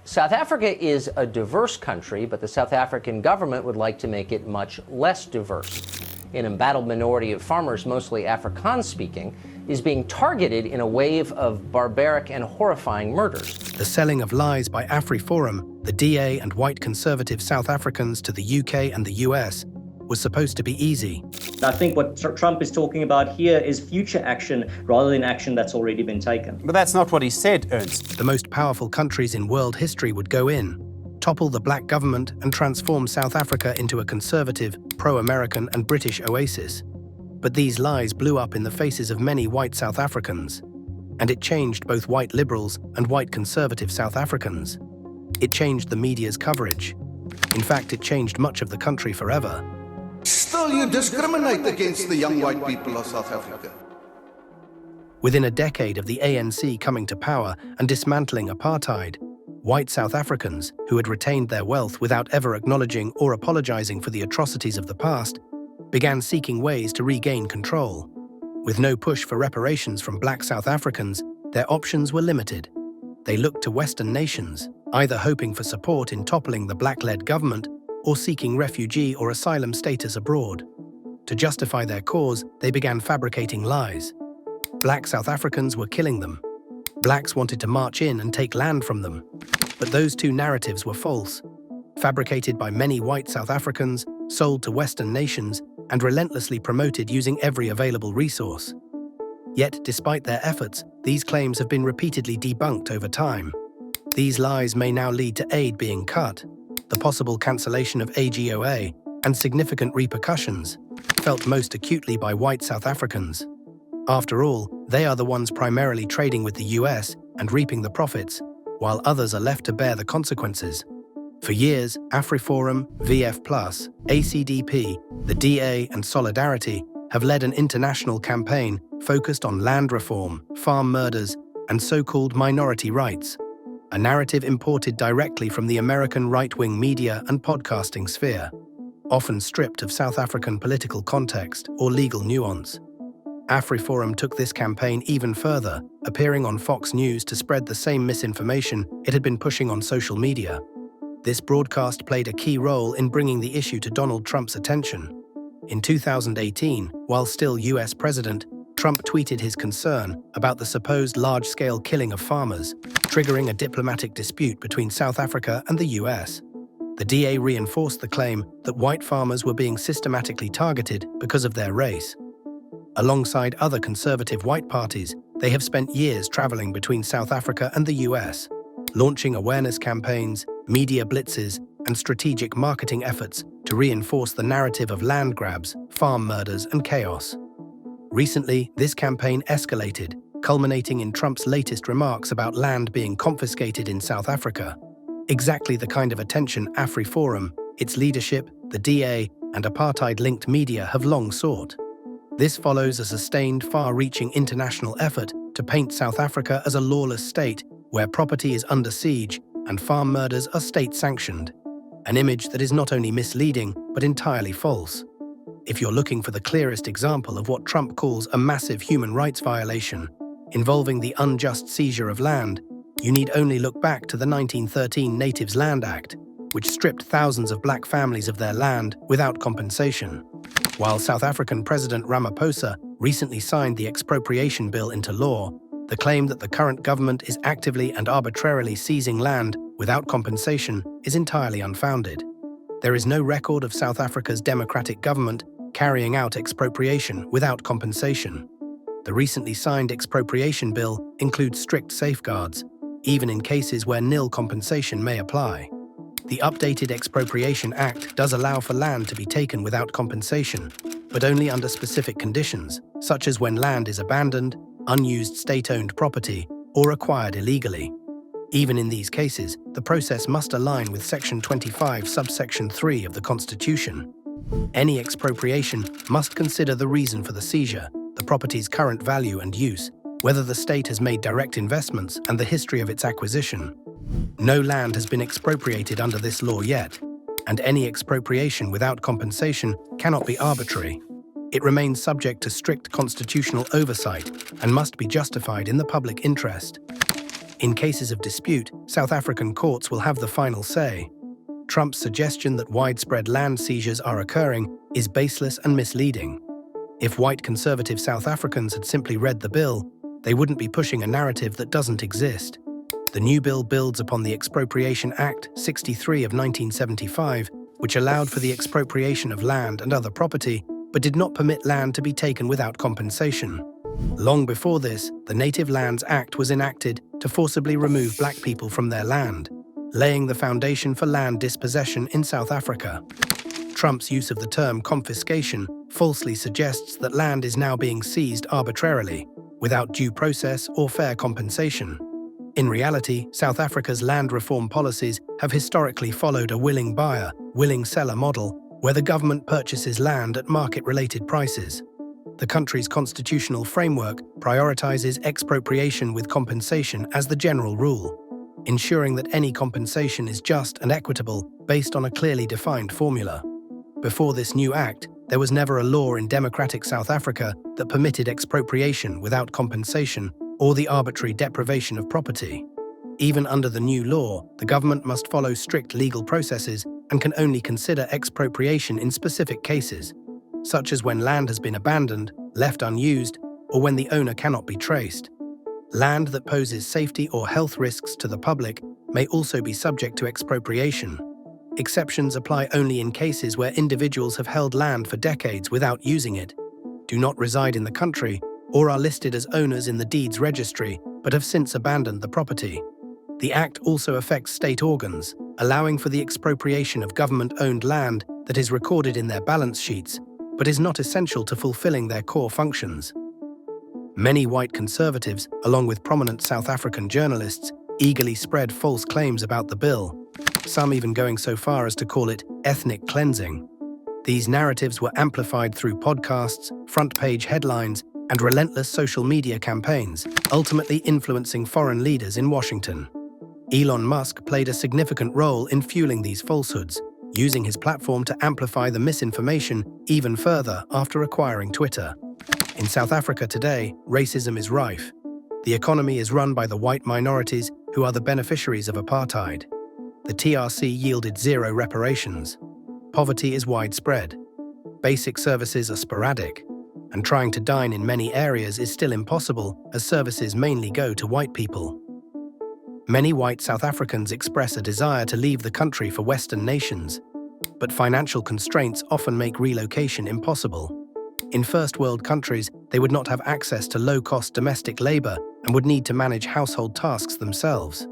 South Africa is a diverse country, but the South African government would like to make it much less diverse. An embattled minority of farmers, mostly Afrikaans-speaking, is being targeted in a wave of barbaric and horrifying murders. The selling of lies by AfriForum, the DA and white conservative South Africans to the UK and the US, was supposed to be easy. I think what Trump is talking about here is future action rather than action that's already been taken. But that's not what he said, Ernst. The most powerful countries in world history would go in, topple the black government and transform South Africa into a conservative, pro-American and British oasis. But these lies blew up in the faces of many white South Africans, and it changed both white liberals and white conservative South Africans. It changed the media's coverage. In fact, it changed much of the country forever. Still, you discriminate against the young white people of South Africa. Within a decade of the ANC coming to power and dismantling apartheid, white South Africans, who had retained their wealth without ever acknowledging or apologizing for the atrocities of the past, began seeking ways to regain control. With no push for reparations from black South Africans, their options were limited. They looked to Western nations, either hoping for support in toppling the black-led government or seeking refugee or asylum status abroad. To justify their cause, they began fabricating lies. Black South Africans were killing them. Blacks wanted to march in and take land from them. But those two narratives were false, fabricated by many white South Africans, sold to Western nations, and relentlessly promoted using every available resource. Yet, despite their efforts, these claims have been repeatedly debunked over time. These lies may now lead to aid being cut, the possible cancellation of AGOA, and significant repercussions, felt most acutely by white South Africans. After all, they are the ones primarily trading with the US and reaping the profits, while others are left to bear the consequences. For years, AfriForum, VF+, ACDP, the DA and Solidarity have led an international campaign focused on land reform, farm murders, and so-called minority rights, a narrative imported directly from the American right-wing media and podcasting sphere, often stripped of South African political context or legal nuance. AfriForum took this campaign even further, appearing on Fox News to spread the same misinformation it had been pushing on social media. This broadcast played a key role in bringing the issue to Donald Trump's attention. In 2018, while still US President, Trump tweeted his concern about the supposed large-scale killing of farmers, triggering a diplomatic dispute between South Africa and the US. The DA reinforced the claim that white farmers were being systematically targeted because of their race. Alongside other conservative white parties, they have spent years traveling between South Africa and the US, launching awareness campaigns, media blitzes, and strategic marketing efforts to reinforce the narrative of land grabs, farm murders, and chaos. Recently, this campaign escalated, culminating in Trump's latest remarks about land being confiscated in South Africa. Exactly the kind of attention AfriForum, its leadership, the DA, and apartheid-linked media have long sought. This follows a sustained, far-reaching international effort to paint South Africa as a lawless state where property is under siege and farm murders are state-sanctioned, an image that is not only misleading but entirely false. If you're looking for the clearest example of what Trump calls a massive human rights violation, involving the unjust seizure of land, you need only look back to the 1913 Natives Land Act, which stripped thousands of black families of their land without compensation. While South African President Ramaphosa recently signed the Expropriation Bill into law, the claim that the current government is actively and arbitrarily seizing land without compensation is entirely unfounded. There is no record of South Africa's democratic government carrying out expropriation without compensation. The recently signed Expropriation Bill includes strict safeguards, even in cases where nil compensation may apply. The updated Expropriation Act does allow for land to be taken without compensation, but only under specific conditions, such as when land is abandoned, unused state-owned property, or acquired illegally. Even in these cases, the process must align with Section 25, subsection 3 of the Constitution. Any expropriation must consider the reason for the seizure, the property's current value and use, whether the state has made direct investments, and the history of its acquisition. No land has been expropriated under this law yet, and any expropriation without compensation cannot be arbitrary. It remains subject to strict constitutional oversight and must be justified in the public interest. In cases of dispute, South African courts will have the final say. Trump's suggestion that widespread land seizures are occurring is baseless and misleading. If white conservative South Africans had simply read the bill, they wouldn't be pushing a narrative that doesn't exist. The new bill builds upon the Expropriation Act 63 of 1975, which allowed for the expropriation of land and other property, but did not permit land to be taken without compensation. Long before this, the Native Lands Act was enacted to forcibly remove black people from their land, laying the foundation for land dispossession in South Africa. Trump's use of the term confiscation falsely suggests that land is now being seized arbitrarily, without due process or fair compensation. In reality, South Africa's land reform policies have historically followed a willing buyer, willing seller model, where the government purchases land at market-related prices. The country's constitutional framework prioritizes expropriation with compensation as the general rule, ensuring that any compensation is just and equitable based on a clearly defined formula. Before this new act, there was never a law in democratic South Africa that permitted expropriation without compensation or the arbitrary deprivation of property. Even under the new law, the government must follow strict legal processes and can only consider expropriation in specific cases, such as when land has been abandoned, left unused, or when the owner cannot be traced. Land that poses safety or health risks to the public may also be subject to expropriation. Exceptions apply only in cases where individuals have held land for decades without using it, do not reside in the country, or are listed as owners in the deeds registry but have since abandoned the property. The Act also affects state organs, allowing for the expropriation of government-owned land that is recorded in their balance sheets, but is not essential to fulfilling their core functions. Many white conservatives, along with prominent South African journalists, eagerly spread false claims about the bill, some even going so far as to call it ethnic cleansing. These narratives were amplified through podcasts, front-page headlines, and relentless social media campaigns, ultimately influencing foreign leaders in Washington. Elon Musk played a significant role in fueling these falsehoods, using his platform to amplify the misinformation even further after acquiring Twitter. In South Africa today, racism is rife. The economy is run by the white minorities who are the beneficiaries of apartheid. The TRC yielded zero reparations. Poverty is widespread. Basic services are sporadic, and trying to dine in many areas is still impossible as services mainly go to white people. Many white South Africans express a desire to leave the country for Western nations, but financial constraints often make relocation impossible. In first world countries, they would not have access to low-cost domestic labor and would need to manage household tasks themselves.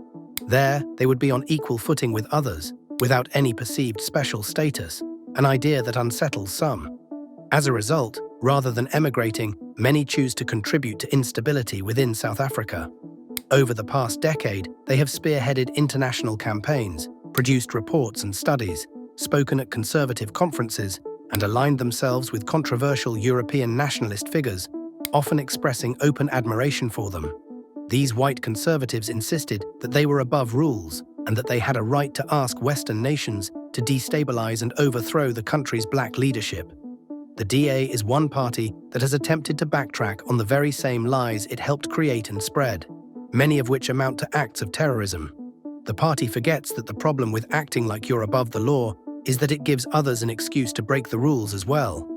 There, they would be on equal footing with others, without any perceived special status, an idea that unsettles some. As a result, rather than emigrating, many choose to contribute to instability within South Africa. Over the past decade, they have spearheaded international campaigns, produced reports and studies, spoken at conservative conferences, and aligned themselves with controversial European nationalist figures, often expressing open admiration for them. These white conservatives insisted that they were above rules and that they had a right to ask Western nations to destabilize and overthrow the country's black leadership. The DA is one party that has attempted to backtrack on the very same lies it helped create and spread, many of which amount to acts of terrorism. The party forgets that the problem with acting like you're above the law is that it gives others an excuse to break the rules as well.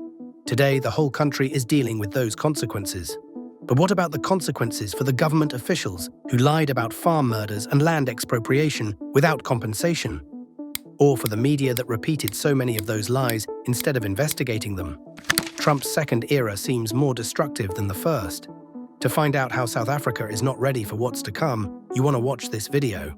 Today, the whole country is dealing with those consequences. But what about the consequences for the government officials who lied about farm murders and land expropriation without compensation? Or for the media that repeated so many of those lies instead of investigating them? Trump's second era seems more destructive than the first. To find out how South Africa is not ready for what's to come, you want to watch this video.